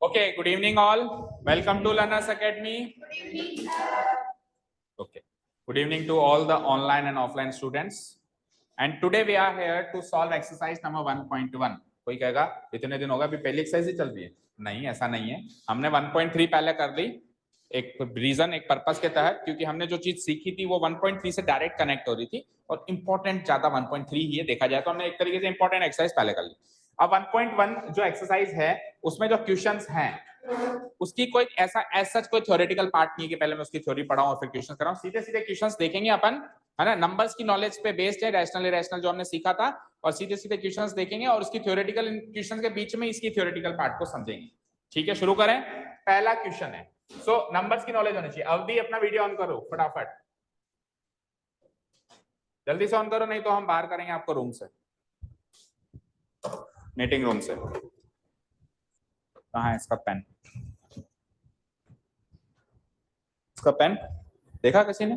Okay, good evening all. Welcome to Learners Academy. Okay, good evening to all the online and offline students. And today we are here to solve exercise number 1.1. कोई कहेगा इतने दिन होगा अभी पहली exercise ही चल रही है? नहीं, ऐसा नहीं है. हमने 1.3 पहले कर दी, एक रीजन, एक पर्पस के तहत, क्योंकि हमने जो चीज सीखी थी वो 1.3 से डायरेक्ट कनेक्ट हो रही थी और इंपॉर्टेंट ज्यादा 1.3 ही है देखा जाए तो. हमने एक तरीके से इंपॉर्टेंट एक्सरसाइज पहले कर ली. अब 1.1 जो एक्सरसाइज है उसमें जो क्वेश्चंस हैं उसकी कोई ऐसा कोई थ्योरेटिकल पार्ट नहीं है कि पहले मैं उसकी थ्योरी पढ़ाऊं और फिर क्वेश्चंस कराऊं. सीधे सीधे क्वेश्चंस देखेंगे अपन, है ना. नंबर्स की नॉलेज पे बेस्ड है, रैशनल इरेशनल जो हमने सीखा था, और सीधे सीधे क्वेश्चंस देखेंगे और उसकी थ्योरेटिकल क्वेश्चंस के बीच में इसकी थ्योरेटिकल पार्ट को समझेंगे. ठीक है, शुरू करें. पहला क्वेश्चन है, सो नंबर्स की नॉलेज होनी चाहिए. अवधि अपना वीडियो ऑन करो फटाफट, जल्दी से ऑन करो, नहीं तो हम बाहर करेंगे आपको रूम से, मीटिंग रूम से. कहाँ है इसका पेन? इसका पेन देखा किसी ने?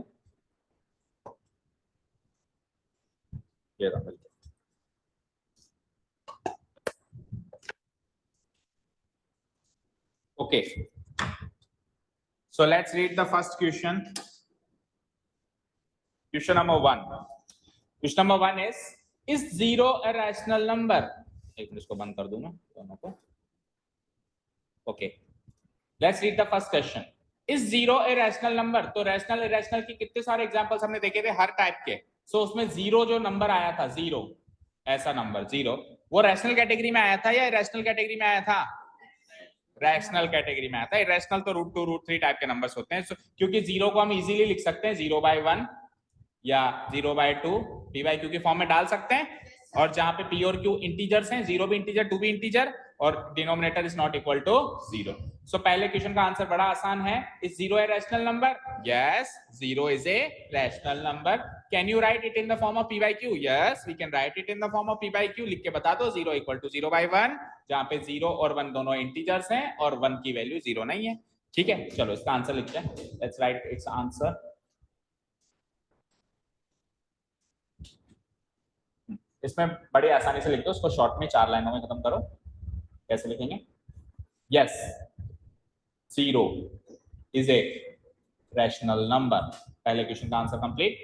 ये रहा. Okay, so let's read the first question. Question number 1. Question number 1 is zero a rational number? एक मिनट, इसको बंद कर दूं मैं दोनों को. Okay, let's read the first question. Is zero a rational number? तो rational irrational की कितने सारे एग्जांपल्स हमने देखे थे हर टाइप के. सो उसमें जीरो जो नंबर आया था, जीरो ऐसा नंबर जीरो, वो रैशनल कैटेगरी में आया था या इरेशनल कैटेगरी में आया था? रैशनल कैटेगरी में आता है. इरेशनल तो रूट 2 रूट 3 टाइप के नंबर्स होते हैं. क्योंकि जीरो को हम इजीली लिख सकते हैं 0/1 या 0/2 p/q की फॉर्म में डाल सकते हैं. और जहां पे p और q इंटीजर्स हैं, जीरो भी इंटीजर, 2 भी इंटीजर, और denominator is not equal to zero. So पहले क्वेश्चन का आंसर बड़ा आसान है. Is zero a rational number? Yes, zero is a rational number. Can you write it in the form of p/q? Yes, we can write it in the form of p/q. लिख के बता दो. 0 equal to 0/1, जहां पे 0 और 1 दोनों integers हैं और 1 की वैल्यू 0 नहीं है. ठीक है, चलो इसका आंसर लिखते हैं. Let's write it's answer. इसमें बड़ी आसानी से लिख दो, उसको शॉर्ट में 4 लाइनों में खत्म करो. कैसे लिखेंगे? Yes, zero is a rational number. पहले क्वेश्चन का answer complete.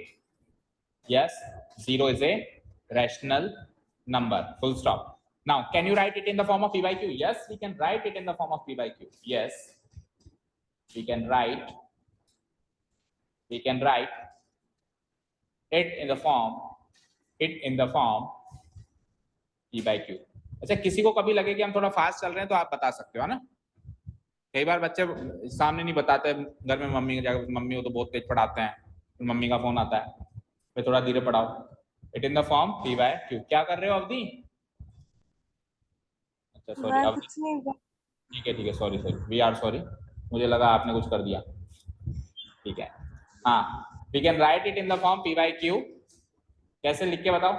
Yes, zero is a rational number, full stop. Now can you write it in the form of p/q? Yes, we can write it in the form of p/q. Yes, we can write it in the form p/q. अच्छा, किसी को कभी लगे कि हम थोड़ा fast चल रहे हैं तो आप बता सकते हो ना. कई बार बच्चे सामने नहीं बताते, घर में मम्मी हो तो बहुत तेज पढ़ाते हैं, फिर मम्मी का फोन आता है, फिर थोड़ा धीरे पढ़ाओ. It in the form p/q. क्या कर रहे हो अवधि? अच्छा सॉरी अवधि, ठीक है सॉरी वी आर सॉरी, मुझे लगा आपने कुछ कर दिया. ठीक है, हाँ, we can write it in the form p/q. कैसे लिख के बताओ?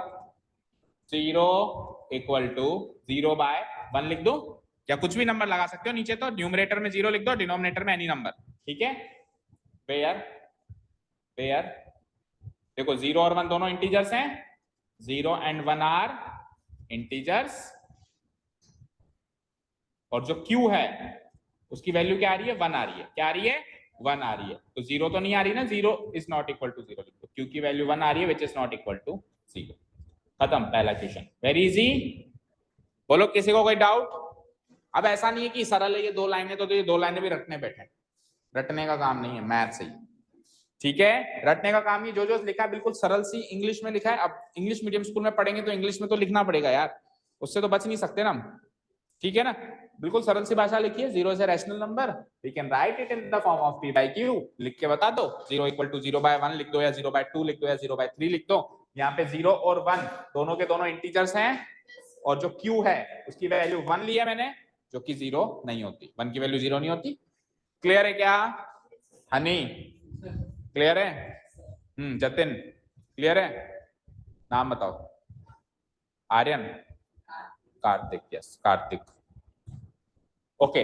0 इक्वल टू 0/1 लिख दो, या कुछ भी नंबर लगा सकते हो नीचे. तो न्यूमरेटर में 0 लिख दो, डिनोमिनेटर में एनी नंबर. ठीक है, वेयर देखो 0 और 1 दोनों इंटीजर्स हैं, 0 and 1 आर इंटीजर्स, और जो q है उसकी वैल्यू क्या आ रही है? 1 आ रही है. क्या आ रही है? 1 आ रही है. तो 0 तो नहीं आ रही ना, 0 इज नॉट इक्वल टू 0 लिख दो. q की वैल्यू 1 आ रही है, which is not equal to 0. खत्म पहला क्वेश्चन. Very easy. बोलो किसी को कोई डाउट? अब ऐसा नहीं है कि सरल है ये 2 लाइनें, तो ये 2 लाइनें भी रटने बैठे. रटने का काम नहीं है, मैथ से ही. ठीक है, रटने का काम ही जो लिखा है बिल्कुल सरल सी इंग्लिश में लिखा है. अब इंग्लिश मीडियम स्कूल में पढ़ेंगे तो इंग्लिश में तो लिखना पड़ेगा यार, उससे तो बच नहीं सकते ना हम. ठीक है ना, बिल्कुल सरल सी भाषा लिखिए. 0 is a rational number, we can write it in the form of p/q. लिख के बता दो. 0 इक्वल टू 0/1 लिख दो, या 0/2 लिख दो, या 0/3 लिख दो. यहाँ पे 0 और 1 दोनों के दोनों इंटीजर्स हैं, और जो q है उसकी वैल्यू 1 ली है मैंने, जो कि 0 नहीं होती. 1 की वैल्यू 0 नहीं होती. क्लियर है क्या हनी? क्लियर है? जतिन क्लियर है? नाम बताओ. Aryan, Kartik. Yes, Kartik. Okay,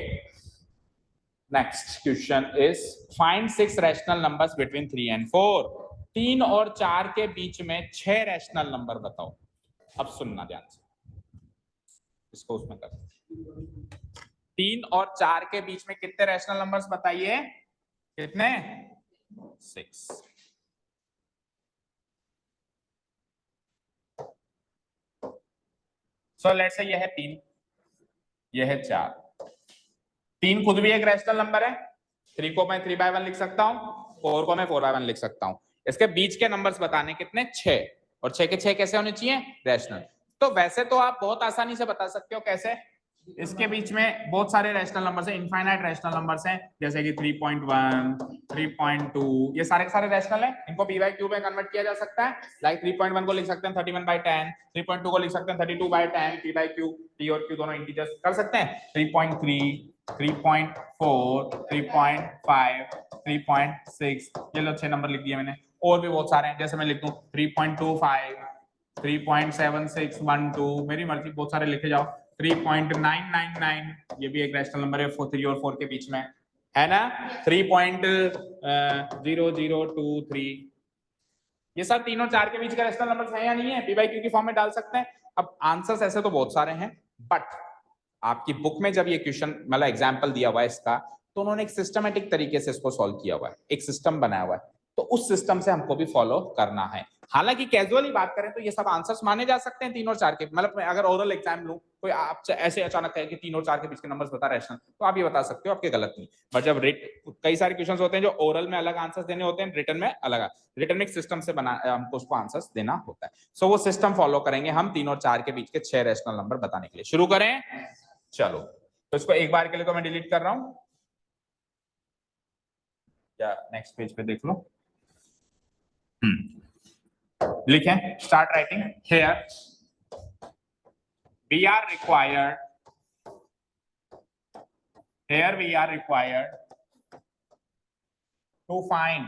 next question is find 6 rational numbers between 3 and 4. 3 और 4 के बीच में 6 रैशनल नंबर बताओ. अब सुनना ध्यान से, इसको उसमें कर. 3 और 4 के बीच में कितने रैशनल नंबर्स बताइए? कितने? 6। सो लेट्स से ये है 3, ये है 4। 3 खुद भी एक रैशनल नंबर है, 3 को मैं 3/1 लिख सकता हूं, 4 को मैं 4/1 लिख सकता हूं। इसके बीच के नंबर्स बताने कितने? 6, और 6 के 6 कैसे होने चाहिए? रैशनल। तो वैसे तो आप बहुत आसानी से बता सकते हो। कैसे? इसके बीच में बहुत सारे रैशनल नंबर्स हैं, इनफाइनाइट रैशनल नंबर्स हैं, जैसे कि 3.1, 3.2, ये सारे के सारे रैशनल हैं। इनको p by q में कन्वर्ट किया जा सकता है। लाइक 3.1 को लिख सकते हैं 31/10, 3.2 को लिख सकते हैं 32/10, p by q, p और q दोनों इंटीजर्स कर सकते हैं। 3.3, 3.4, 3.5, 3.6, ये लो 6 नंबर लिख दिए मैंने। और भी बहुत सारे हैं, जैसे मैं लिख दूं 3.25, 3.7612, मेरी मर्जी, बहुत सारे लिखे जाओ। 3.999, ये भी एक रैशनल नंबर है 3 और 4 के बीच में, है ना। 3.0023, ये सब 3 और 4 के बीच का रैशनल नंबर है या नहीं है? p by q की फॉर्म में डाल सकते हैं। अब आंसर्स ऐसे तो बहुत सारे हैं, बट आपकी बुक में जब ये क्वेश्चन मतलब एग्जाम्पल दिया हुआ है इसका, तो उन्होंने एक सिस्टमेटिक तरीके से इसको सॉल्व किया हुआ है, एक सिस्टम बनाया हुआ है, तो उस सिस्टम से हमको भी फॉलो करना है। हालांकि कैजुअली बात करें तो ये सब आंसर्स माने जा सकते हैं 3 और 4 के, मतलब अगर ओरल एग्जाम लूं, कोई आपसे ऐसे अचानक कहे कि 3 और 4 के बीच के नंबर्स बता रैशनल, तो आप ये बता सकते हो, आपके गलत नहीं। बट जब कई सारे क्वेश्चंस होते हैं जो ओरल में अलग आंसर्स देने होते हैं, रिटन में अलग, रिटन में एक सिस्टम से बना हमको उसको आंसर्स देना होता है। सो वो सिस्टम फॉलो करेंगे हम 3 और 4 के बीच के 6 रैशनल नंबर बताने के लिए। शुरू करें? चलो, तो इसको एक बार के लिए तो मैं डिलीट कर रहा हूं, या नेक्स्ट पेज पे देख लो। लिखें, start writing. Here we are required to find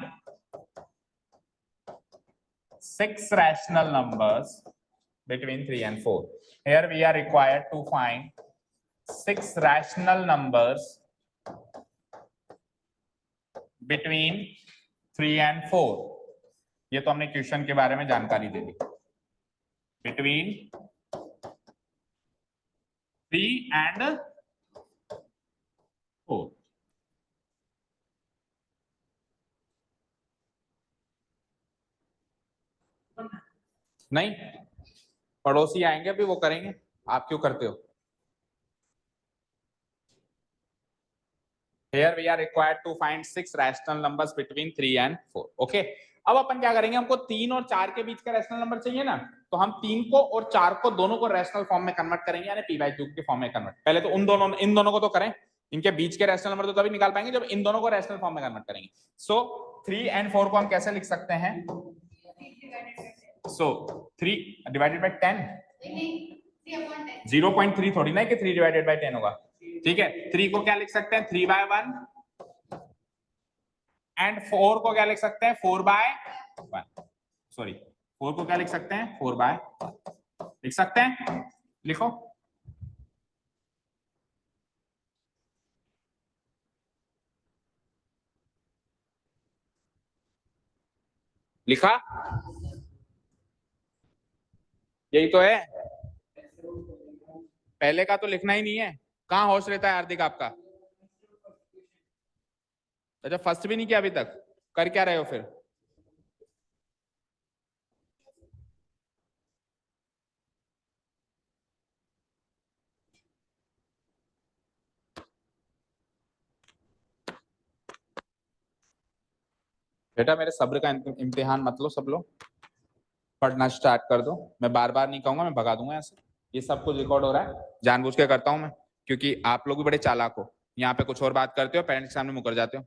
6 rational numbers between 3 and 4. Here we are required to find 6 rational numbers between 3 and 4. ये तो हमने क्वेश्चन के बारे में जानकारी दे दी। Between 3 and 4. नहीं, पड़ोसी आएंगे अभी, वो करेंगे, आप क्यों करते हो? Here we are required to find 6 rational numbers between 3 and 4. Okay. अब अपन क्या करेंगे, हमको 3 और 4 के बीच का रैशनल नंबर चाहिए ना, तो हम 3 को और 4 को दोनों को रैशनल फॉर्म में कन्वर्ट करेंगे, यानी p by q के फॉर्म में कन्वर्ट। पहले तो इन दोनों को तो करें, इनके बीच के रैशनल नंबर तो तभी निकाल पाएंगे जब इन दोनों को रैशनल फॉर्म में कन्वर्ट करेंगे। सो 3 and 4 को हम कैसे लिख सकते हैं? सो 3 डिवाइडेड बाय 10, 0.3 थोड़ी ना कि 3 डिवाइडेड बाय 10 होगा। ठीक है, 3 को क्या लिख सकते हैं? 3/1, एंड 4 को क्या लिख सकते हैं? 4/1। सॉरी, 4 को क्या लिख सकते हैं? 4/1 लिख सकते हैं। लिखो, लिखा? यही तो है, पहले का तो लिखना ही नहीं है। कहां होश रहता है हार्दिक आपका? अच्छा, फर्स्ट भी नहीं किया अभी तक, कर क्या रहे हो फिर? बेटा मेरे सब्र का इम्तिहान मत लो, सब लोग पढ़ना स्टार्ट कर दो। मैं बार बार नहीं कहूंगा, मैं भगा दूंगा यहाँ से। ये सब कुछ रिकॉर्ड हो रहा है, जानबूझ के करता हूँ मैं, क्योंकि आप लोग भी बड़े चालाक हो। यहाँ पे कुछ और बात करते हो, पेरेंट्स के सामने मुकर जाते हो।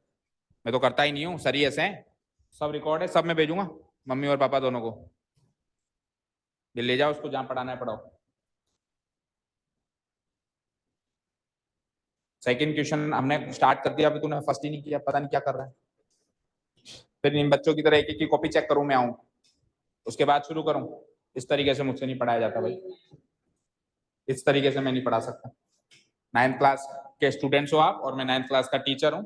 मैं तो करता ही नहीं हूँ, सर ही ऐसे हैं। सब रिकॉर्ड है, सब मैं भेजूंगा मम्मी और पापा दोनों को। ये ले जाओ उसको, जहाँ पढ़ाना है पढ़ाओ। सेकंड क्वेश्चन हमने स्टार्ट कर दिया, अभी तूने फर्स्ट ही नहीं किया, पता नहीं क्या कर रहा है। फिर इन बच्चों की तरह एक एक की कॉपी चेक करूं मैं, आऊं उसके बाद शुरू करूं? इस तरीके से मुझसे नहीं पढ़ाया जाता भाई, इस तरीके से मैं नहीं पढ़ा सकता। 9th क्लास के स्टूडेंट्स हो आप, और मैं 9th क्लास का टीचर हूं,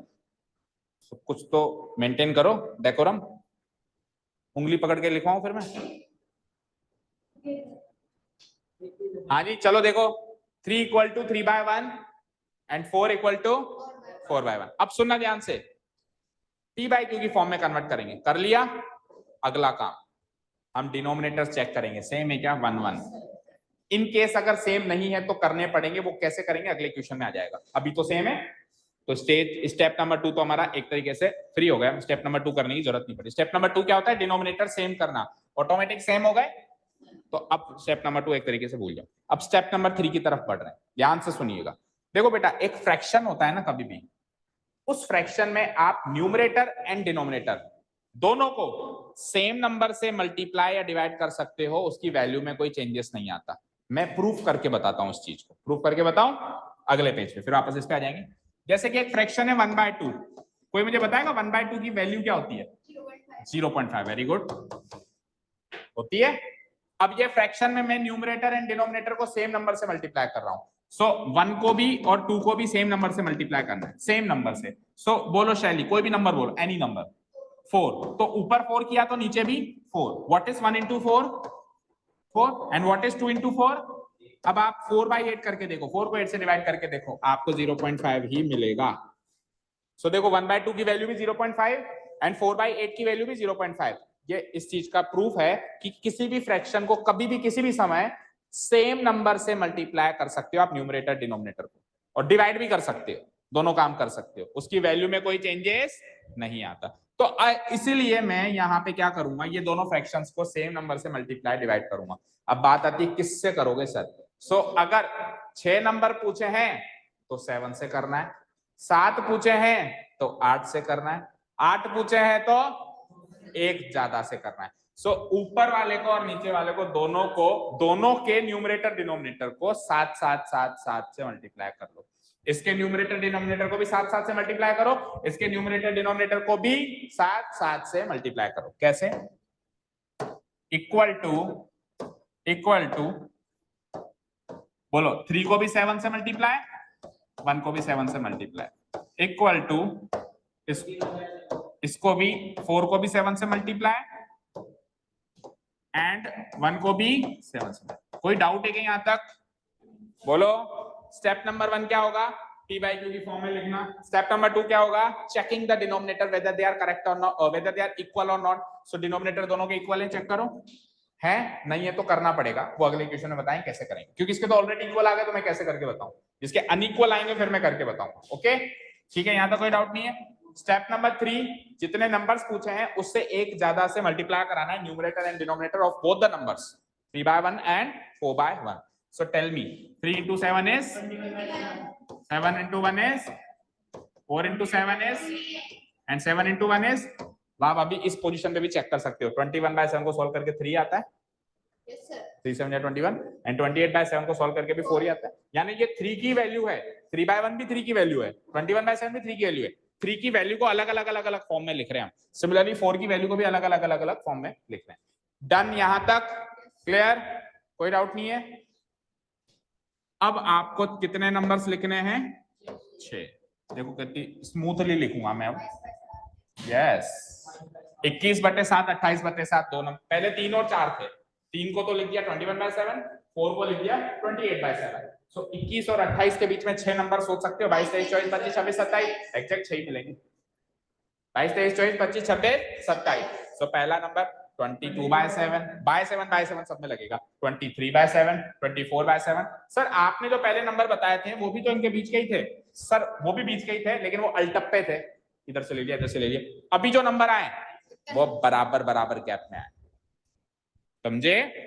तो कुछ तो मेंटेन करो डेकोरम। उंगली पकड़ के लिखवाऊं फिर मैं? हाँ जी, चलो देखो, 3 = 3/1, एंड 4 इक्वल टू 4/1। अब सुनना ध्यान से, p बाई क्यू की फॉर्म में कन्वर्ट करेंगे। कर लिया, अगला काम हम डिनोमिनेटर्स चेक करेंगे, सेम है क्या 1 1। इन केस अगर सेम नहीं है तो करने पड़ेंगे, वो कैसे करेंगे अगले क्वेश्चन में आ जाएगा। अभी तो सेम है, तो स्टेप नंबर 2 तो हमारा एक तरीके से फ्री हो गया, स्टेप नंबर 2 करने की जरूरत नहीं पड़ी। स्टेप नंबर 2 क्या होता है, डिनोमिनेटर सेम करना। ऑटोमेटिक सेम हो गए तो अब स्टेप नंबर 2 एक तरीके से भूल जाओ। अब स्टेप नंबर 3 की तरफ बढ़ रहे हैं, ध्यान से सुनिएगा। देखो बेटा, एक फ्रैक्शन होता है ना कभी भी, उस फ्रैक्शन में आप न्यूमरेटर एंड डिनोमिनेटर दोनों को सेम नंबर से मल्टीप्लाई या डिवाइड कर सकते हो, उसकी वैल्यू में कोई चेंजेस नहीं आता। मैं प्रूफ करके बताता हूं इस चीज को, प्रूफ करके बताऊं अगले पेज पे, फिर वापस इस पे आ जाएंगे। जैसे कि एक फ्रैक्शन है 1/2, कोई मुझे बताएगा 1/2 की वैल्यू क्या होती है? 0.5। वेरी गुड, होती है। अब ये फ्रैक्शन में मैं न्यूमरेटर एंड डिनोमिनेटर को सेम नंबर से मल्टीप्लाई कर रहा हूं। सो 1 को भी और 2 को भी सेम नंबर से मल्टीप्लाई करना है, सेम नंबर से। सो बोलो शैली, कोई भी नंबर बोलो, एनी नंबर। 4, तो ऊपर 4 किया तो नीचे भी 4। What is 1 into 4? 4। And what is 2 into 4? अब आप 4/8 करके देखो, 4 को 8 से डिवाइड करके देखो, आपको 0.5 ही मिलेगा। सो देखो 1/2 की वैल्यू भी 0.5 एंड 4/8 की वैल्यू भी 0.5। ये इस चीज का प्रूफ है कि किसी भी फ्रैक्शन को कभी भी किसी भी समय सेम नंबर से मल्टीप्लाई कर सकते हो आप, न्यूमरेटर डिनोमिनेटर को, और डिवाइड भी कर सकते हो, दोनों काम कर सकते हो, उसकी वैल्यू में कोई चेंजेस नहीं आता। तो इसीलिए मैं यहाँ पे क्या करूंगा, ये दोनों फ्रैक्शंस को सेम नंबर से मल्टीप्लाई डिवाइड करूंगा। अब बात आती है किससे करोगे सर? सो अगर 6 नंबर पूछे हैं तो 7 से करना है, 7 पूछे हैं तो 8 से करना है, 8 पूछे हैं तो 1 ज्यादा से करना है। सो ऊपर वाले को और नीचे वाले को, दोनों के न्यूमरेटर डिनोमिनेटर को 7 7 7 7 से मल्टीप्लाई कर लो। इसके न्यूमरेटर डिनोमिनेटर को भी 7 7 से मल्टीप्लाई करो, इसके न्यूमरेटर डिनोमिनेटर को भी 7 7 से मल्टीप्लाई करो। कैसे? इक्वल टू बोलो, 3 को भी 7 से मल्टीप्लाई, 1 को भी 7 से मल्टीप्लाई, इक्वल टू इसको भी 4 को भी 7 से मल्टीप्लाई एंड 1 को भी 7 से। कोई डाउट है क्या यहां तक? बोलो। स्टेप नंबर 1 क्या होगा? p बाई क्यू की फॉर्म में लिखना। स्टेप नंबर 2 क्या होगा? Checking the denominator whether they are correct or not, whether they are equal or not. So denominator दोनों के इक्वल है, चेक करो। है नहीं है तो करना पड़ेगा, वो अगले क्वेश्चन में बताएं कैसे करेंगे, क्योंकि इसके तो ऑलरेडी इक्वल आ गए तो मैं कैसे करके बताऊं, जिसके अनइक्वल आएंगे फिर मैं करके बताऊंगा। ओके ठीक है, यहां तक कोई डाउट नहीं है। स्टेप नंबर 3, जितने नंबर्स पूछे हैं उससे एक ज्यादा से मल्टीप्लाई कराना है numerator and denominator of both the numbers, 3/1 and 4/1। So tell me 3 into 7 is 7 into 1 is 4 into 7 is and 7 into 1 is। आप अभी इस पोजीशन पे भी चेक कर सकते हो, 21/7 को सॉल्व करके 3 आता है। Yes, sir. 3 7 21 एंड 28/7 को सॉल्व करके भी 4 ही आता है। यानी ये 3 की वैल्यू है, 3/1 भी 3 की वैल्यू है, 21/7 भी 3 की वैल्यू है। 3 की वैल्यू को अलग अलग अलग अलग फॉर्म में लिख रहे हैं हम। सिमिलरली 4 की वैल्यू को भी अलग अलग अलग अलग फॉर्म में लिख रहे हैं। डन यहां तक क्लियर? कोई डाउट नहीं है। अब आपको कितने नंबर्स लिखने हैं? 6। देखो कितनी स्मूथली लिखूंगा मैं अब। यस 21/7 28/7 दो नंबर, पहले 3 और 4 थे। 3 को तो लिख दिया 21/7, 4 को लिख दिया 28/7। सो 21 और 28 के बीच में 6 नंबर सोच सकते हो, 22 23 24 25 26 27, एग्जैक्ट 6 मिलेंगे। 22 23 24 25 26 27। सो पहला नंबर 22/7 सब में लगेगा, 23/7 24/7। सर आपने जो पहले नंबर बताए थे वो भी तो इनके बीच के ही थे। सर वो भी बीच के ही थे, लेकिन वो अल्टप्पे थे, इधर से ले लिया इधर से ले लिया। अभी जो नंबर आए वो बराबर बराबर गैप में आए, समझे?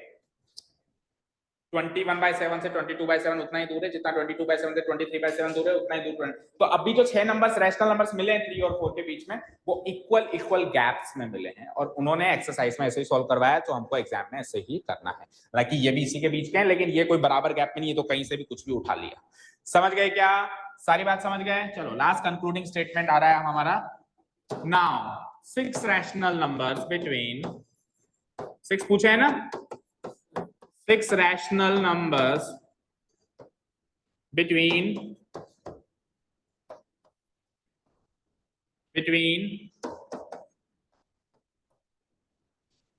21/7 से 22/7 उतना ही दूर है जितना 22/7 से 23/7 दूर है, उतना ही दूर है। तो अभी जो 6 नंबर्स रैशनल नंबर्स मिले हैं 3 और 4 के बीच में, वो इक्वल गैप्स में मिले हैं, और उन्होंने एक्सरसाइज में ऐसे ही सॉल्व करवाया, तो हमको एग्जाम में ऐसे ही करना है। हालांकि ये भी इसी के बीच के हैं, लेकिन ये कोई बराबर गैप में नहीं है, तो कहीं से भी कुछ भी उठा लिया। समझ गए क्या? सारी बात समझ गए? चलो लास्ट कंक्लूडिंग स्टेटमेंट आ रहा है हमारा। नाउ 6 रैशनल नंबर्स बिटवीन, 6 पूछे है ना, 6 rational numbers between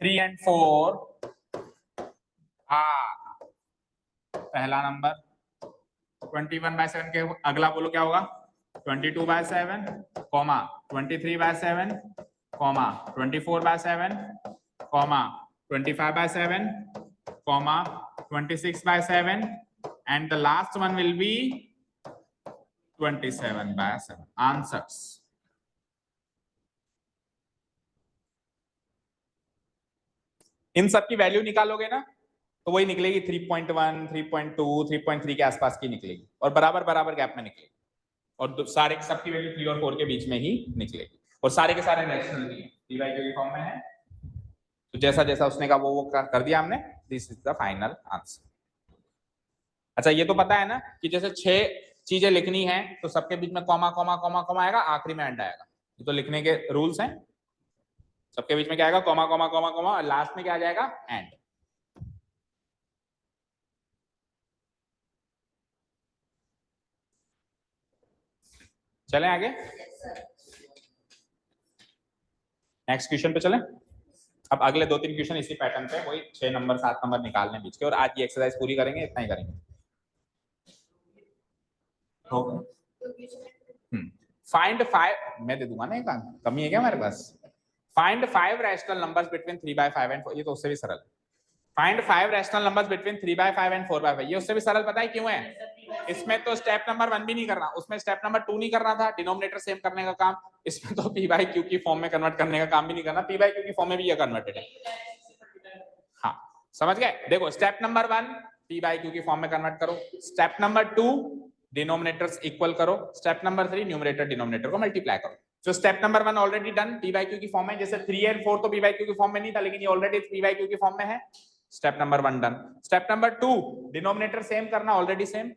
3 and 4 are, पहला नंबर 21/7 के अगला बोलो क्या होगा 22/7 comma 23/7 comma 24/7 comma 25/7 comma 26/7 and the last one will be 27/7 answers. इन सब की वैल्यू निकालोगे ना तो वही निकलेगी 3.1 3.2 3.3 के आसपास की निकलेगी और बराबर बराबर गैप में निकलेगी और सारे सबकी वैल्यू 3 और 4 के बीच में ही निकलेगी और सारे के सारे रैशनल भी हैं के फॉर्म में है तो जैसा जैसा उसने कहा वो कर दिया हमने this is the final answer. अच्छा ये तो पता है ना कि जैसे 6 चीजें लिखनी है तो सबके बीच में कॉमा कॉमा कॉमा कॉमा आएगा आखिरी में एंड आएगा ये तो लिखने के रूल्स हैं सबके बीच में क्या आएगा कॉमा कॉमा कॉमा कॉमा और लास्ट में क्या आ जाएगा एंड। चलें आगे नेक्स्ट क्वेश्चन पे चलें। अब अगले 2-3 क्वेश्चन इसी पैटर्न पे वही 6 नंबर 7 नंबर निकालने बीच के और आज ये एक्सरसाइज पूरी करेंगे इतना ही करेंगे। फाइंड 5 मैं दे दूंगा ना एक कमी है क्या हमारे पास find 5 rational numbers between 3/5 and 4 ये तो उससे भी सरल है। Find 5 rational numbers between 3/5 and 4/5 ये उससे भी सरल पता है क्यों है इसमें तो स्टेप नंबर 1 भी नहीं करना उसमें स्टेप नंबर 2 नहीं करना था डिनोमिनेटर सेम करने का काम इसमें तो p/q की फॉर्म में कन्वर्ट करने का काम भी नहीं करना p/q की फॉर्म में भी ये कन्वर्टेड है। हाँ समझ गए देखो स्टेप नंबर 1 p/q की फॉर्म में कन्वर्ट करो स्टेप नंबर 2 डिनोमिनेटर्स इक्वल करो स्टेप नंबर 3 न्यूमरेटर डिनोमिनेटर को मल्टीप्लाई करो। So step number 1 already done p/q की फॉर्म में जैसे 3 और 4 तो p/q की फॉर्म में नहीं था लेकिन ये ऑलरेडी p/q की फॉर्म में है step number 1 done. Step number 2 denominator same करना ऑलरेडी सेम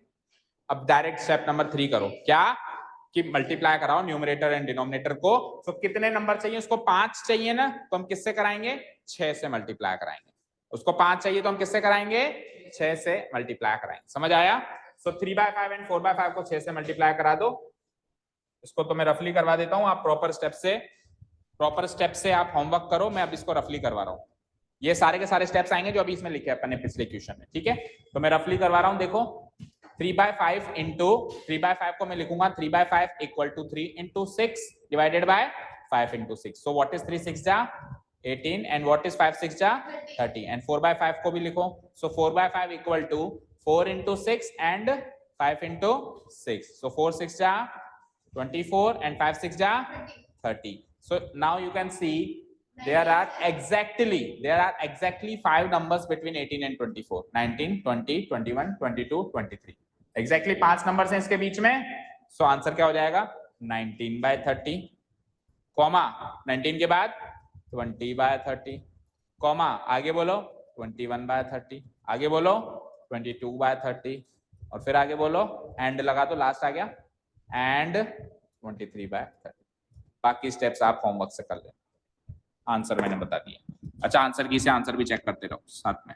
अब डायरेक्ट स्टेप नंबर 3 करो क्या कि मल्टीप्लाई कराओ न्यूमरेटर एंड डिनोमिनेटर को। तो कितने नंबर चाहिए उसको 5 चाहिए ना तो हम किससे कराएंगे 6 से मल्टीप्लाई कराएंगे उसको 5 चाहिए तो हम किससे कराएंगे 6 से मल्टीप्लाई कराएंगे समझ आया। सो 3/5 एंड 4/5 को 6 से मल्टीप्लाई करा दो इसको तो मैं रफली करवा देता हूं आप प्रॉपर स्टेप से आप होमवर्क करो मैं अब इसको रफली करवा रहा हूं ये सारे के सारे स्टेप्स आएंगे जो अभी इसमें लिखे अपन ने पिछले क्वेश्चन में ठीक है तो मैं रफली करवा रहा हूं देखो 3/5 इंटू 3/5 को मैं लिखूंगा 3/5 equal to 3 into 6 divided by 5 into 6 so what is 3 6 जा 18 एंड व्हाट इज 5 6 जा 30 एंड 4/5 को भी लिखो so 4/5 equal to 4 into 6 and 5 into 6 so 4 6 जा 24 and 5 6 ja 30 so now you can see there are exactly 5 numbers between 18 and 24 19 20 21 22 23 exactly 5 numbers हैं इसके बीच में so answer क्या हो जाएगा 19/30 कॉमा 19 के बाद 20/30 कॉमा आगे बोलो 21/30 आगे बोलो 22/30 और फिर आगे बोलो एंड लगा दो लास्ट आ गया एंड 23/30 बाकी स्टेप्स आप होमवर्क से कर लें आंसर मैंने बता दिया। अच्छा आंसर की से आंसर भी चेक करते रहो साथ में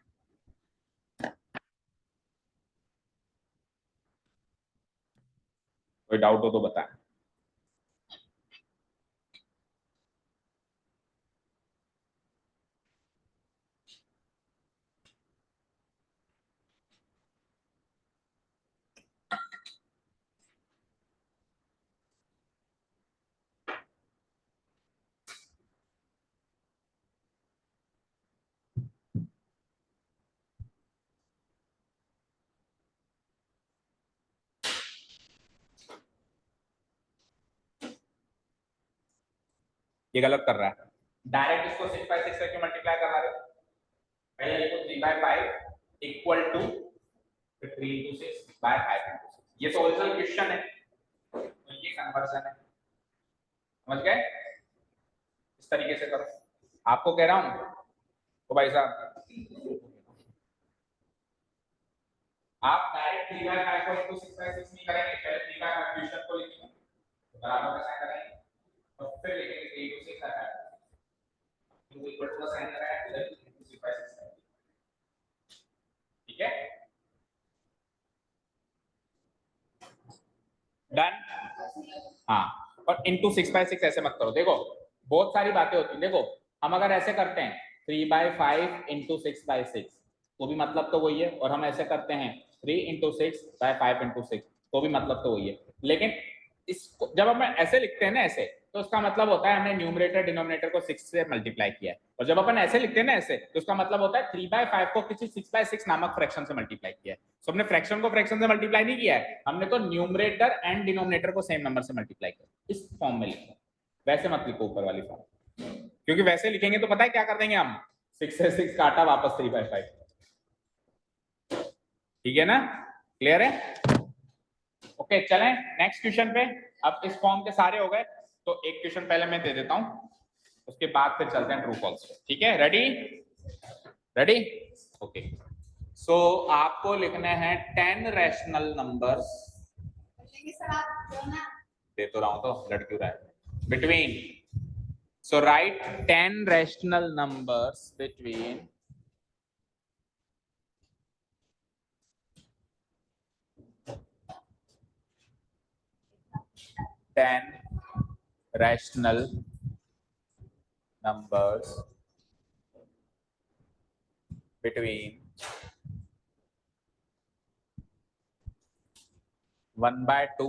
कोई डाउट हो तो बताएं। ये गलत कर रहा है डायरेक्ट इसको 6/6 से क्यों मल्टीप्लाई कर रहा है पहले लिखो 3/5 equal to 3 into 6 by 5 into 6 ये तो ओरिजिनल क्वेश्चन है तो ये कन्वर्जन है समझ गए इस तरीके से करो आपको कह रहा हूं तो भाई साहब आप डायरेक्ट 3/5 को into 6/6 नहीं करेंगे पहले 3/5 क्वेश्चन को लिखेंगे तो बराबर का साइन लगाएंगे और फिर लिखेंगे 3 into 6 है तो इक्वल टू का साइन लगाया इधर into 6/6 ठीक है डन हाँ और into 6/6 ऐसे मत करो देखो बहुत सारी बातें होती हैं देखो हम अगर ऐसे करते हैं 3/5 into 6/6 वो भी मतलब तो वही है और हम ऐसे करते हैं 3 into 6 by 5 into 6, तो भी मतलब तो वही है। लेकिन इसको जब हम ऐसे लिखते हैं ना ऐसे, तो उसका मतलब होता है हमने न्यूमरेटर डिनोमिनेटर को 6 से मल्टीप्लाई किया है। और जब अपन ऐसे लिखते हैं ना ऐसे, तो उसका मतलब होता है 3/5 को किसी 6/6 नामक फ्रैक्शन से मल्टीप्लाई किया है। तो हमने फ्रैक्शन को फ्रैक्शन से मल्टीप्लाई नहीं किया है, हमने तो न्यूमरेटर एंड डिनोमिनेटर को सेम नंबर से मल्टीप्लाई किया। इस फॉर्म में लिखो, वैसे मत लिखो ऊपर वाली फॉर्म, क्योंकि वैसे लिखेंगे तो पता है क्या कर देंगे हम, 6 से 6 काटा वापस 3/5। ठीक है ना, क्लियर है? ओके चलें नेक्स्ट क्वेश्चन पे। अब इस फॉर्म के सारे हो गए, तो एक क्वेश्चन पहले मैं दे देता हूं, उसके बाद फिर चलते हैं ट्रू फॉल्स पे। ठीक है, रेडी? रेडी? ओके। सो आपको लिखने हैं 10 रैशनल नंबर्स, दे तो रहा हूं तो लड़ क्यों रहा है, between, so write 10 rational numbers between 10 rational numbers between 1/2,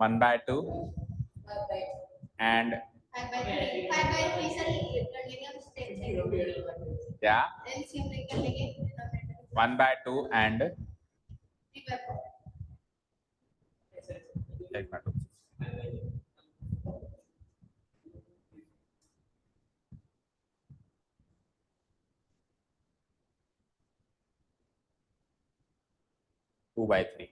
1/2 and क्या 1/2 and 2/3।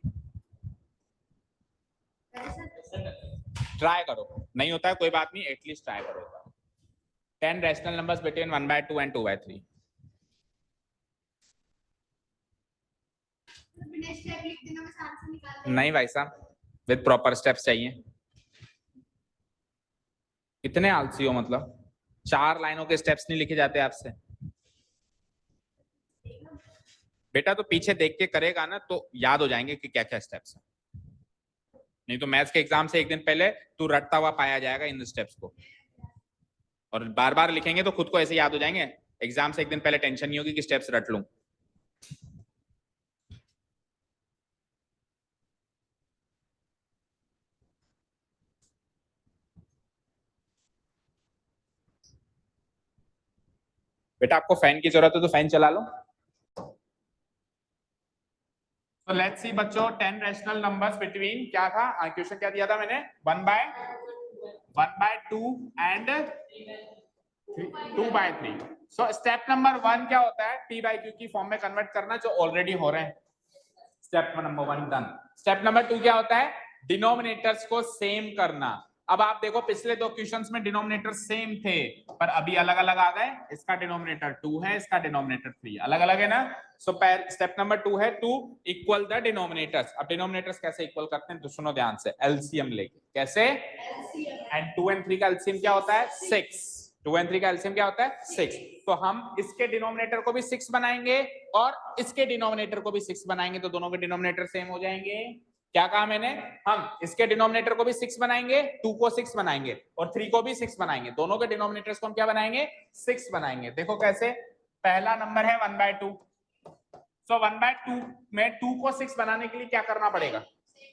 ट्राई करो, नहीं होता है कोई बात नहीं, एटलीस्ट ट्राई करो। 10 रैशनल नंबर्स बिटवीन 1/2 and 2/3। नहीं भाई साहब, विद प्रॉपर स्टेप्स चाहिए। कितने आलसी हो, मतलब 4 लाइनों के स्टेप्स नहीं लिखे जाते आपसे। बेटा तो पीछे देख के करेगा ना तो याद हो जाएंगे कि क्या क्या स्टेप्स हैं, नहीं तो मैथ्स के एग्जाम से एक दिन पहले तू रटता हुआ पाया जाएगा इन स्टेप्स को, और बार बार लिखेंगे तो खुद को ऐसे याद हो जाएंगे, एग्जाम से एक दिन पहले टेंशन नहीं होगी कि स्टेप्स रट लूं। बेटा आपको फैन की जरूरत है तो फैन चला लो। तो लेट्स सी बच्चों, 10 रैशनल नंबर्स बिटवीन, क्या था क्वेश्चन, क्या दिया था मैंने, 1/2 एंड 2/3। सो स्टेप नंबर 1 क्या होता है, p by q की फॉर्म में कन्वर्ट करना, जो ऑलरेडी हो रहे हैं। Step number 1 done. Step number 2 क्या होता है, डिनोमिनेटर्स को सेम करना। अब आप देखो पिछले 2 क्वेश्चंस में डिनोमिनेटर सेम थे, पर अभी अलग अलग आ गए। इसका डिनोमिनेटर 2 है, इसका डिनोमिनेटर 3, अलग अलग है ना। सो स्टेप नंबर 2 है टू इक्वल द डिनोमिनेटर्स। अब डिनोमिनेटर्स कैसे इक्वल करते हैं तो सुनो ध्यान से, एलसीएम लेके। कैसे? एंड 2 and 3 का एलसीएम क्या होता है, 6। 2 and 3 का एलसीएम क्या होता है, 6। तो हम इसके डिनोमिनेटर को भी 6 बनाएंगे और इसके डिनोमिनेटर को भी 6 बनाएंगे, तो दोनों के डिनोमिनेटर सेम हो जाएंगे। क्या कहा मैंने, हम इसके डिनोमिनेटर को भी 6 बनाएंगे, 2 को 6 बनाएंगे और 3 को भी 6 बनाएंगे, दोनों के डिनोमिनेटर्स को हम क्या बनाएंगे, 6 बनाएंगे। देखो कैसे, पहला नंबर है 1/2, सो 1/2 में 2 को 6 बनाने के लिए क्या करना पड़ेगा,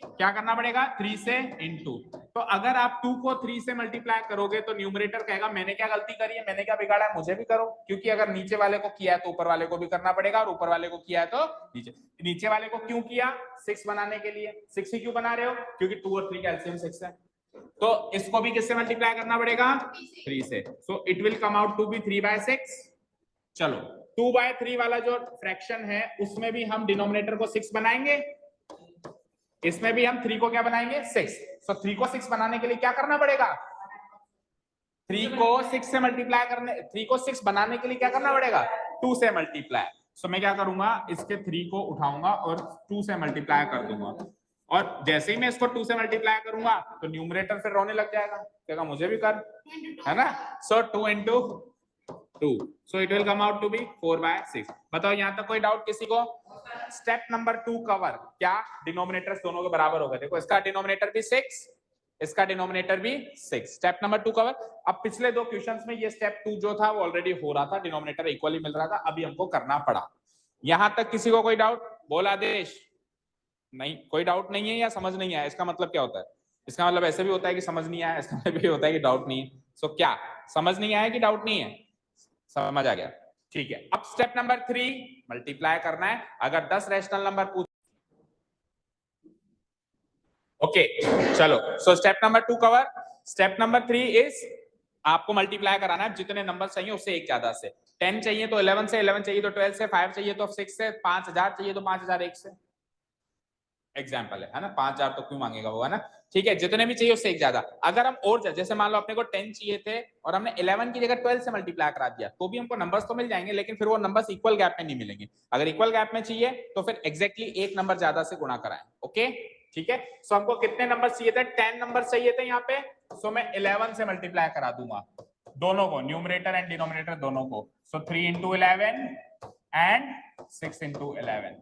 क्या करना पड़ेगा, 3 से इनटू। तो अगर आप 2 को 3 से मल्टीप्लाई करोगे तो न्यूमरेटर कहेगा मैंने क्या गलती करी है, मैंने क्या बिगाड़ा है, मुझे भी करो। क्योंकि अगर नीचे वाले को किया है तो ऊपर वाले को भी करना पड़ेगा, और ऊपर वाले को किया है तो नीचे वाले को क्यों किया, 6 बनाने के लिए। 6 ही क्यों बना रहे हो, क्योंकि 2 और 3 का एलसीएम 6 है। तो इसको भी किससे मल्टीप्लाई करना पड़ेगा, 3 से। So it will come out to be 3/6। चलो 2/3 वाला जो फ्रैक्शन है उसमें भी हम डिनोमिनेटर को 6 बनाएंगे, इसमें भी हम 3 को क्या बनाएंगे, 6। सो 3 को 6 बनाने के लिए क्या करना पड़ेगा, 3 को 6 से मल्टीप्लाई करने, 3 को 6 बनाने के लिए क्या करना पड़ेगा, 2 से मल्टीप्लाई। सो मैं क्या करूंगा, इसके 3 को उठाऊंगा और 2 से मल्टीप्लाई कर दूंगा, और जैसे ही मैं इसको 2 से मल्टीप्लाई करूंगा तो न्यूमरेटर फिर रोने लग जाएगा, कहेगा मुझे भी कर, है ना। So 2 into 2, so it will come out to be 4/6। बताओ यहां तक कोई डाउट किसी को। स्टेप नंबर 2 कवर, क्या डिनोमिनेटर्स दोनों के बराबर हो गए। देखो इसका डिनोमिनेटर भी 6 इसका डिनोमिनेटर भी 6। Step number 2 cover. अब पिछले दो क्वेश्चंस में ये स्टेप 2 जो था वो ऑलरेडी हो रहा था, डिनोमिनेटर इक्वली मिल रहा था, अभी हमको करना पड़ा। यहां तक किसी को कोई डाउट? बोला आदेश? नहीं, कोई डाउट नहीं है या समझ नहीं आया? इसका मतलब क्या होता है? इसका मतलब ऐसे भी होता है कि समझ नहीं आया, इसका मतलब भी होता है कि डाउट नहीं है। सो क्या समझ नहीं आया कि डाउट नहीं है? समझ आ गया, ठीक है। अब स्टेप नंबर 3 मल्टीप्लाई करना है। अगर 10 रैशनल नंबर पूछ, ओके चलो। So step number 2 cover. Step number 3 is आपको मल्टीप्लाई कराना है जितने नंबर चाहिए उससे एक ज्यादा से। 10 चाहिए तो 11 से, 11 चाहिए तो 12 से, 5 चाहिए तो 6 से, 5000 चाहिए तो 5001 से। एग्जाम्पल है ना, 5000 तो क्यों मांगेगा वो, है ना? ठीक है, जितने भी चाहिए उससे एक ज्यादा। अगर हम और जैसे मान लो अपने को 10 चाहिए थे और हमने 11 की जगह 12 से मल्टीप्लाई करा दिया तो भी हमको नंबर्स तो मिल जाएंगे, लेकिन फिर वो नंबर्स इक्वल गैप में नहीं मिलेंगे। अगर इक्वल गैप में चाहिए तो फिर एग्जैक्टली एक नंबर ज्यादा से गुणा कराएं। ओके ठीक है। सो हमको कितने नंबर चाहिए थे? 10 नंबर चाहिए थे यहाँ पे। सो मैं 11 से मल्टीप्लाई करा दूंगा दोनों को, न्यूमरेटर एंड डिनोमिनेटर दोनों को। सो 3 into 11 एंड 6 into 11।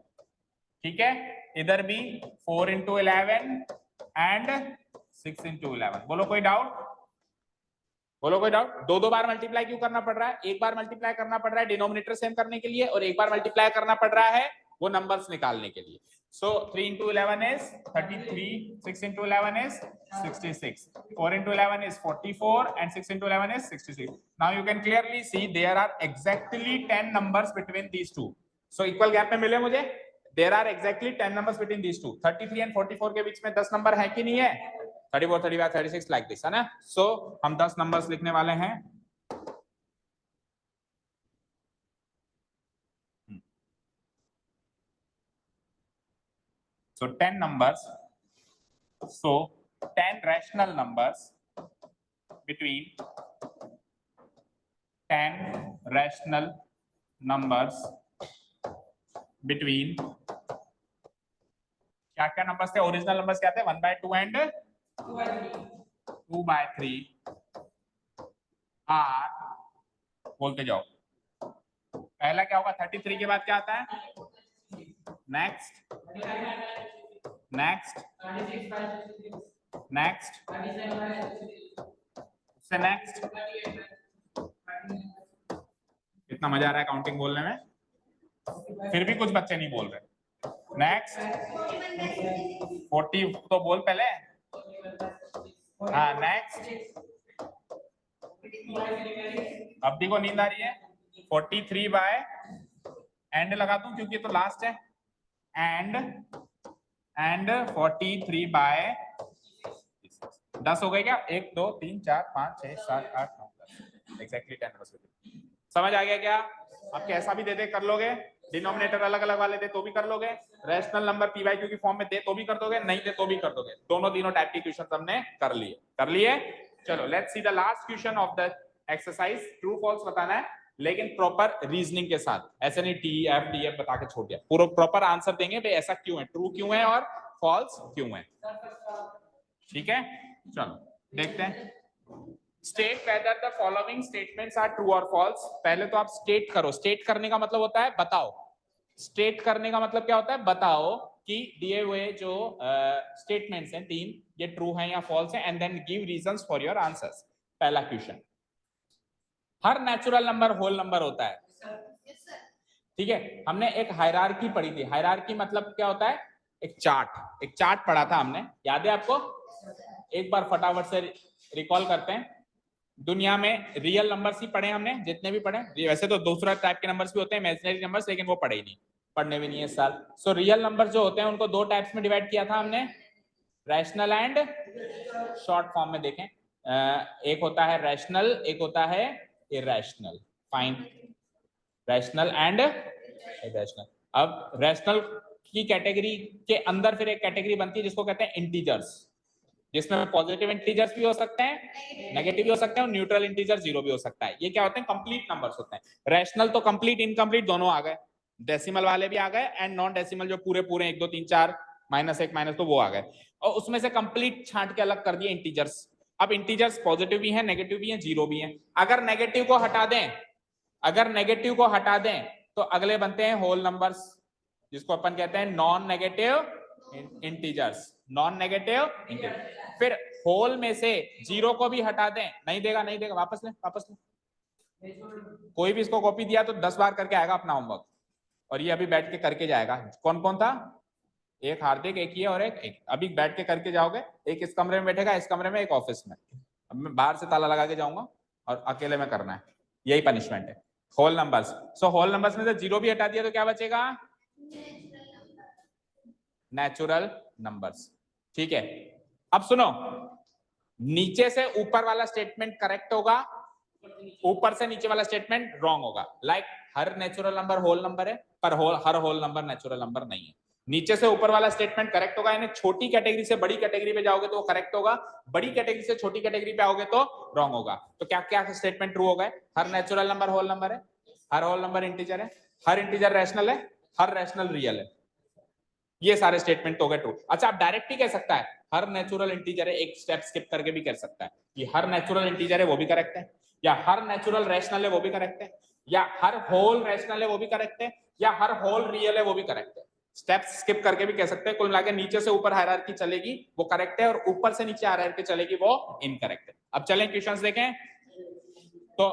ठीक है, इधर भी 4 into 11 एंड 6 into 11। बोलो कोई डाउट? बोलो कोई डाउट? दो दो बार मल्टीप्लाई क्यों करना पड़ रहा है? एक बार मल्टीप्लाई करना पड़ रहा है डिनोमिनेटर सेम करने के लिए, और एक बार मल्टीप्लाई करना पड़ रहा है वो नंबर्स निकालने के लिए। So 3 into 11 is 33, 6 into 11 is 66, 4 into 11 is 44 and 6 into 11 is 66. Now you can clearly see there are exactly 10 numbers between these two. So equal gap में मिले मुझे, there are exactly 10 numbers between these two. 33 and 44 के बीच में 10 number है कि नहीं है? 34, 35, 36 like this, है ना? So हम 10 नंबर्स लिखने वाले हैं। So 10 numbers. So 10 rational numbers between 10 rational numbers between क्या क्या नंबर्स थे? ओरिजिनल नंबर्स क्या थे? 1/2 एंड 2/3 आर, बोलते जाओ। पहला क्या होगा? 33 के बाद क्या आता है? नेक्स्ट, नेक्स्ट, नेक्स्ट, उससे नेक्स्ट। कितना मजा आ रहा है काउंटिंग बोलने में, फिर भी कुछ बच्चे नहीं बोल रहे। नेक्स्ट 40 तो बोल पहले। हाँ नेक्स्ट, अब्दी को नींद आ रही है। 43 बाय एंड लगा दूं क्योंकि तो लास्ट है, एंड 43 बाय 10 हो गए क्या? 1 2 3 4 5 6 7 8 9 10 एग्जैक्टली 10 नंबर। समझ आ गया क्या? आप कैसा भी दे दे कर लोगे, डिनोमिनेटर अलग अलग वाले दे तो भी कर लोगे, rational number P by Q की फॉर्म में दे तो भी कर दोगे, नहीं दे तो भी कर दोगे। दोनों तीनों टाइप के क्वेश्चन हमने कर लिए। चलो let's see the last question of the exercise. True false बताना है, लेकिन प्रॉपर रीजनिंग के साथ, ऐसे नहीं टी एफ डी एफ बता के छोड़ दिया। पूरा प्रॉपर आंसर देंगे भाई ऐसा क्यों है, ट्रू क्यों है और फॉल्स क्यों है। ठीक है, चलो देखते हैं। State whether the following statements are true और फॉल्स। पहले तो आप स्टेट करो। स्टेट करने का मतलब होता है बताओ। स्टेट करने का मतलब क्या होता है? बताओ कि दिए हुए जो स्टेटमेंट्स हैं 3, ये ट्रू हैं या फॉल्स हैं, and then give reasons for your answers. पहला क्वेश्चन, हर नेचुरल नंबर होल नंबर होता है। ठीक है, हमने एक हायरार्की पढ़ी थी। हायरार्की मतलब क्या होता है? एक चार्ट पढ़ा था हमने, याद है आपको? एक बार फटाफट से रिकॉल करते हैं। दुनिया में रियल नंबर्स ही पढ़े हमने, जितने भी पढ़े। वैसे तो दूसरा टाइप के नंबर्स भी होते हैं, इमेजिनरी नंबर्स, लेकिन वो पढ़े ही नहीं, पढ़ने भी नहीं है इस साल। सो रियल नंबर जो होते हैं उनको दो टाइप्स में डिवाइड किया था हमने, रैशनल एंड शॉर्ट फॉर्म में देखें। एक होता है रैशनल, एक होता है irrational. Fine, rational and irrational. अब रैशनल की कैटेगरी के अंदर फिर एक कैटेगरी बनती है जिसको कहते हैं इंटीजर्स, जिसमें पॉजिटिव इंटीजर्स भी हो सकते हैं, नेगेटिव भी हो सकते हैं, और न्यूट्रल इंटीजर जीरो भी हो सकता है। ये क्या होते हैं? कंप्लीट नंबर्स होते हैं। रैशनल तो कंप्लीट इनकम्प्लीट दोनों आ गए, डेसिमल वाले भी आ गए, एंड नॉन डेसिमल जो पूरे 1 2 3 4 -1 -2 वो आ गए, और उसमें से कंप्लीट छांट के अलग कर दिए इंटीजर्स। अब इंटीजर्स पॉजिटिव भी हैं, नेगेटिव भी हैं, जीरो भी हैं। अगर नेगेटिव को हटा दें तो अगले बनते हैं होल नंबर्स, जिसको अपन कहते हैं नॉन नेगेटिव इंटीजर्स। फिर होल में से 0 को भी हटा दें, नहीं देगा, नहीं देगा, वापस ले, वापस ले। कोई भी इसको कॉपी दिया तो 10 बार करके आएगा अपना होमवर्क, और ये अभी बैठ के करके जाएगा। कौन कौन था? एक हार्दिक, एक ये और एक अभी बैठ के करके जाओगे। एक इस कमरे में बैठेगा, इस कमरे में, एक ऑफिस में। अब मैं बाहर से ताला लगा के जाऊंगा और अकेले में करना है, यही पनिशमेंट है। Whole numbers, so whole numbers में से 0 भी हटा दिया तो क्या बचेगा? Natural numbers. ठीक है, अब सुनो, नीचे से ऊपर वाला स्टेटमेंट करेक्ट होगा, ऊपर से नीचे वाला स्टेटमेंट रॉन्ग होगा। लाइक हर नेचुरल नंबर होल नंबर है, पर हर होल नंबर नेचुरल नंबर नहीं है। नीचे से ऊपर वाला स्टेटमेंट करेक्ट होगा, यानी छोटी कैटेगरी से बड़ी कैटेगरी पे जाओगे तो वो करेक्ट होगा, बड़ी कैटेगरी से छोटी कैटेगरी पे आओगे तो रॉन्ग होगा। तो क्या क्या स्टेटमेंट ट्रू हो गए? हर नेचुरल नंबर होल नंबर है, हर होल नंबर इंटीजर है, हर इंटीजर रैशनल है, हर रैशनल रियल है। ये सारे स्टेटमेंट हो गए ट्रू। अच्छा, आप डायरेक्ट ही कह सकता है हर नेचुरल इंटीजर है, एक स्टेप स्किप करके भी कर सकता है कि हर नेचुरल इंटीजर है वो भी करेक्ट है, या हर नेचुरल रैशनल है वो भी करेक्ट है, या हर होल रैशनल है वो भी करेक्ट है, या हर होल रियल है वो भी करेक्ट है। स्टेप्स स्किप करके भी कह सकते हैं। कुल मिलाकर नीचे से ऊपर हायरार्की चलेगी वो करेक्ट है, और ऊपर से नीचे हायरार्की चलेगी वो इनकरेक्ट है। अब चलें क्वेश्चंस देखें, तो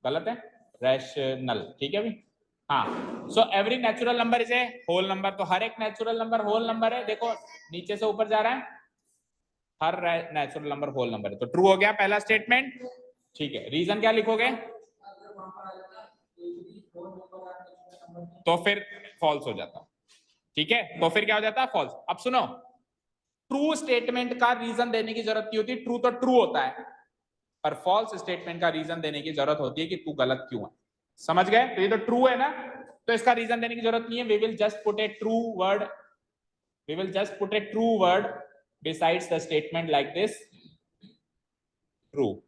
गलत है रैशनल, ठीक है अभी। हाँ, so every natural number is a whole number, तो हर एक नेचुरल नंबर होल नंबर है। देखो नीचे से ऊपर जा रहा है, हर नेचुरल नंबर होल नंबर है, तो ट्रू हो गया पहला स्टेटमेंट। ठीक है, रीजन क्या लिखोगे? तो फिर फॉल्स हो जाता। ठीक है, तो फिर क्या हो जाता? फॉल्स। अब सुनो, ट्रू स्टेटमेंट का रीजन देने की जरूरत नहीं होती, ट्रू तो ट्रू होता है, पर फॉल्स स्टेटमेंट का रीजन देने की जरूरत होती है कि तू गलत क्यों है। समझ गए? तो ये तो ट्रू है ना, तो इसका रीजन देने की जरूरत नहीं है। We will just put a true word, we will just put a true word besides the statement like this, true.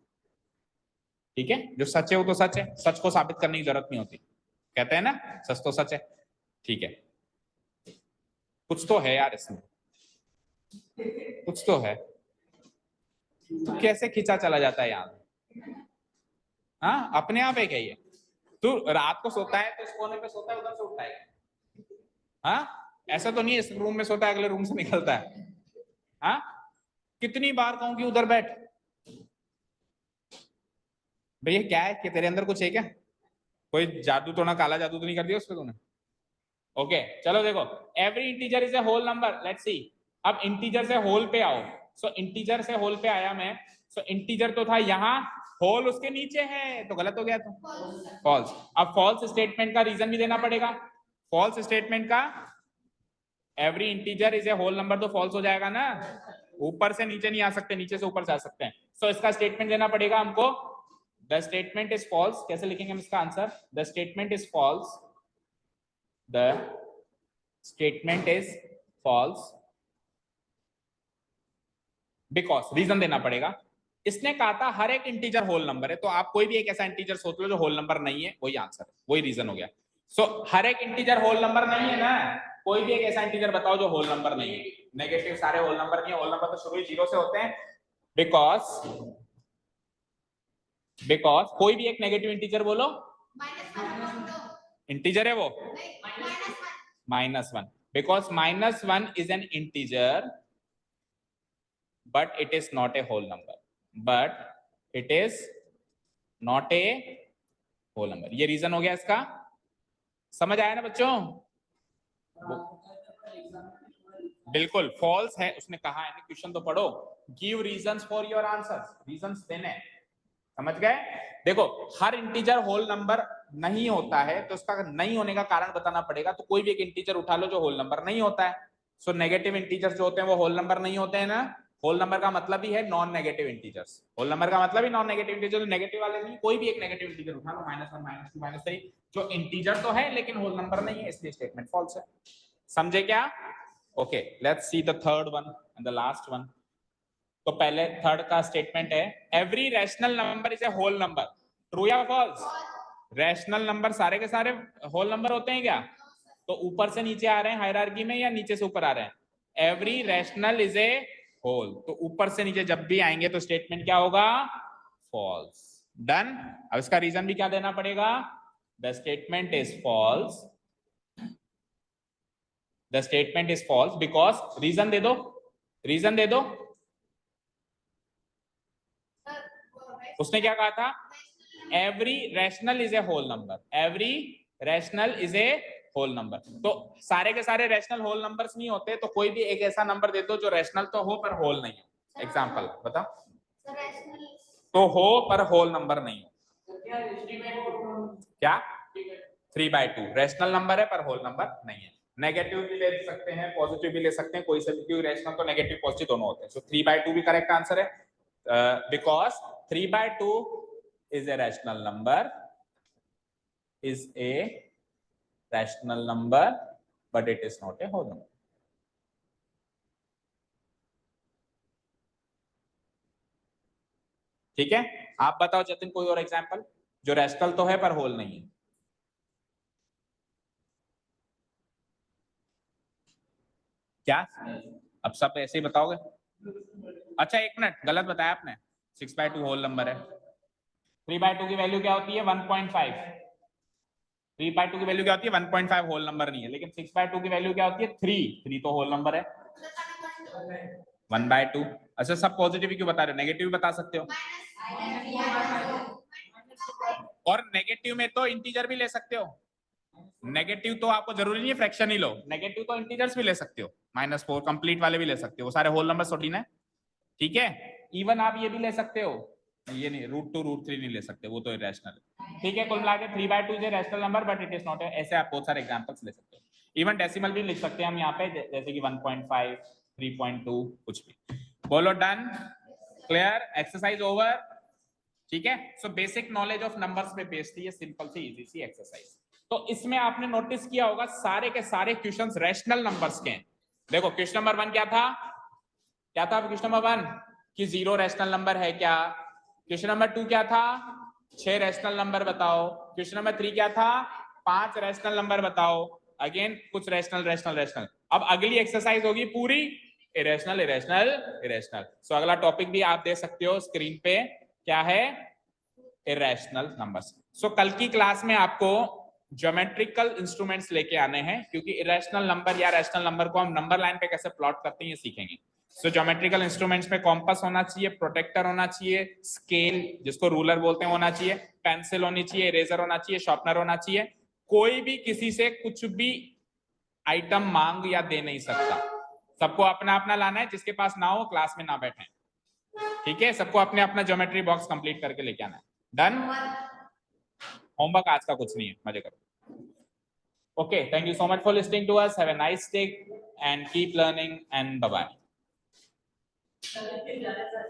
ठीक है, जो सच है वो तो सच है, सच को साबित करने की जरूरत नहीं होती, कहते हैं ना सच तो सच है। ठीक है, कुछ तो है यार इसमें, कुछ तो है। तू कैसे खींचा चला जाता है यहाँ? हाँ, अपने आप है क्या ये? तू रात को सोता है तो इस कोने पे सोता है, उधर से उठता है? हाँ, ऐसा तो नहीं है इस रूम में सोता है अगले रूम से निकलता है। हाँ, कितनी बार कहूं कि उधर बैठ। भैया क्या है कि तेरे अंदर कुछ है क्या? कोई जादू तो ना, काला जादू तो नहीं कर दिया उसमें तूने? ओके, चलो देखो, every integer is a whole number. Let's see, अब इंटीजर से होल पे आओ। सो इंटीजर से होल पे आया मैं, सो इंटीजर तो था यहाँ, होल उसके नीचे है, तो गलत हो गया, तो फॉल्स। अब फॉल्स स्टेटमेंट का रीजन भी देना पड़ेगा। फॉल्स स्टेटमेंट का every integer is a whole number तो फॉल्स हो जाएगा ना, ऊपर से नीचे नहीं आ सकते, नीचे से ऊपर जा सकते हैं। सो इसका स्टेटमेंट देना पड़ेगा हमको। The statement is false. कैसे लिखेंगे हम इसका answer? The statement is false, the statement is false because, reason देना पड़ेगा। इसने कहा था हर एक इंटीजर होल नंबर है, तो आप कोई भी एक ऐसा इंटीजर सोच लो जो होल नंबर नहीं है, वही आंसर है, वही रीजन हो गया। सो हर एक इंटीजर होल नंबर नहीं है ना, कोई भी एक ऐसा इंटीजर बताओ जो होल नंबर नहीं है। नेगेटिव सारे होल नंबर नहीं है, होल नंबर तो शुरू ही 0 से होते हैं। बिकॉज कोई भी एक नेगेटिव इंटीजर बोलो, इंटीजर है वो -1, because -1 is an integer but it is not a whole number, but it is not a whole number। ये रीजन हो गया इसका, समझ आया ना बच्चों? बिल्कुल फॉल्स है, उसने कहा है, क्वेश्चन तो पढ़ो। Give reasons for your answers, reasons देने, समझ गए? देखो, हर इंटीजर होल नंबर नहीं होता है, तो उसका नहीं होने का कारण बताना पड़ेगा। तो कोई भी एक इंटीजर उठा लो जो होल नंबर नहीं होता है। सो नेगेटिव इंटीजर्स जो होते हैं वो होल नंबर नहीं होते हैं ना। होल नंबर का मतलब ही है non negative integers, whole number का मतलब ही नॉन नेगेटिव इंटीजर, नेगेटिव वाले नहीं। कोई भी एक नेगेटिव इंटीजर उठा लो, -1 -2 -3, जो इंटीजर तो है लेकिन होल नंबर नहीं है, इसलिए स्टेटमेंट फॉल्स है। समझे क्या? Okay, let's see the third one and the last one. तो पहले थर्ड का स्टेटमेंट है every rational number is a whole number. True या फॉल्स? रैशनल नंबर सारे के सारे होल नंबर होते हैं क्या? तो ऊपर से नीचे आ रहे हैं हायरार्की में या नीचे से ऊपर आ रहे हैं? Every rational is a whole, तो ऊपर से नीचे जब भी आएंगे तो स्टेटमेंट क्या होगा? फॉल्स। डन। अब इसका रीजन भी क्या देना पड़ेगा? The statement is false, the statement is false because, reason दे दो, रीजन दे दो। उसने क्या कहा था? Every rational is a whole number, every rational is a whole number. तो सारे के सारे रैशनल होल नंबर्स नहीं होते, तो कोई भी एक ऐसा नंबर दे दो जो रैशनल तो हो पर होल नहीं हो। एग्जांपल बता। तो हो पर होल नंबर नहीं हो। क्या? 3/2 रैशनल नंबर है पर होल नंबर नहीं है। नेगेटिव भी ले सकते हैं, पॉजिटिव भी ले सकते हैं, कोई से भी, क्योंकि रैशनल तो नेगेटिव पॉजिटिव दोनों होते हैं। सो 3/2 भी करेक्ट आंसर है, because 3/2 is a rational number, is a rational number, but it is not a whole number. ठीक है, आप बताओ जतिन कोई और एग्जांपल जो रैशनल तो है पर होल नहीं है। क्या अब सब ऐसे ही बताओगे? अच्छा एक मिनट, गलत बताया आपने, 6/2 होल नंबर है। 3/2 की वैल्यू क्या होती है? 1.5। 3/2 की वैल्यू क्या होती है? 1.5 होल नंबर नहीं है, लेकिन 6/2 की वैल्यू क्या होती है? 3 तो होल नंबर है। 1/2। अच्छा सब पॉजिटिव क्यों बता रहे हो, नेगेटिव बता सकते हो। और नेगेटिव में तो इंटीजर भी ले सकते हो। नेगेटिव तो आपको जरूरी नहीं है फ्रैक्शन ही लो, नेगेटिव तो इंटीजर्स भी ले सकते हो, -4 कंप्लीट वाले भी ले सकते हो, वो सारे होल नंबर थोड़ी ना। ठीक है, इवन आप ये भी ले सकते हो, ये नहीं, √2 √3 नहीं ले सकते, वो तो इरेशनल है। ठीक है, कुल मिला के 3/2 is a rational number but it is not. ऐसे आप बहुत सारे एग्जांपल्स ले सकते हो। इवन डेसिमल भी लिख सकते हैं हम यहाँ पे, जैसे कि 1.5, 3.2, कुछ भी। बोलो डन, क्लियर, एक्सरसाइज ओवर। ठीक है, so basic knowledge of numbers पे बेस्ड ये सिंपल सी इजी सी एक्सरसाइज। तो इसमें आपने नोटिस किया होगा सारे के सारे क्वेश्चंस रैशनल नंबर्स के हैं। देखो क्वेश्चन नंबर 1 क्या था? क्या था क्वेश्चन नंबर 1 कि 0 रैशनल नंबर है क्या? क्वेश्चन नंबर 2 क्या था? 6 रैशनल नंबर बताओ। क्वेश्चन नंबर 3 क्या था? 5 रैशनल नंबर बताओ। अगेन कुछ रैशनल रैशनल रैशनल। अब अगली एक्सरसाइज होगी पूरी इरेशनल इरेशनल इरेशनल। सो अगला टॉपिक भी आप दे सकते हो स्क्रीन पे, क्या है? Irrational numbers. सो कल की क्लास में आपको ज्योमेट्रिकल इंस्ट्रूमेंट्स लेके आने हैं, क्योंकि इरेशनल नंबर या रैशनल नंबर को हम नंबर लाइन पे कैसे प्लॉट करते हैं ये सीखेंगे। सो ज्योमेट्रिकल इंस्ट्रूमेंट्स में कॉम्पस होना चाहिए, प्रोटेक्टर होना चाहिए, स्केल जिसको रूलर बोलते हैं होना चाहिए, पेंसिल होनी चाहिए, इरेजर होना चाहिए, शार्पनर होना चाहिए। कोई भी किसी से कुछ भी आइटम मांग या दे नहीं सकता, सबको अपना अपना लाना है, जिसके पास ना हो क्लास में ना बैठे। ठीक है, सबको अपने अपना ज्योमेट्री बॉक्स कंप्लीट करके लेके आना है। डन? होमवर्क आज का कुछ नहीं है, मजे करो। Okay, thank you so much for listening to us, have a nice day and keep learning and bye bye.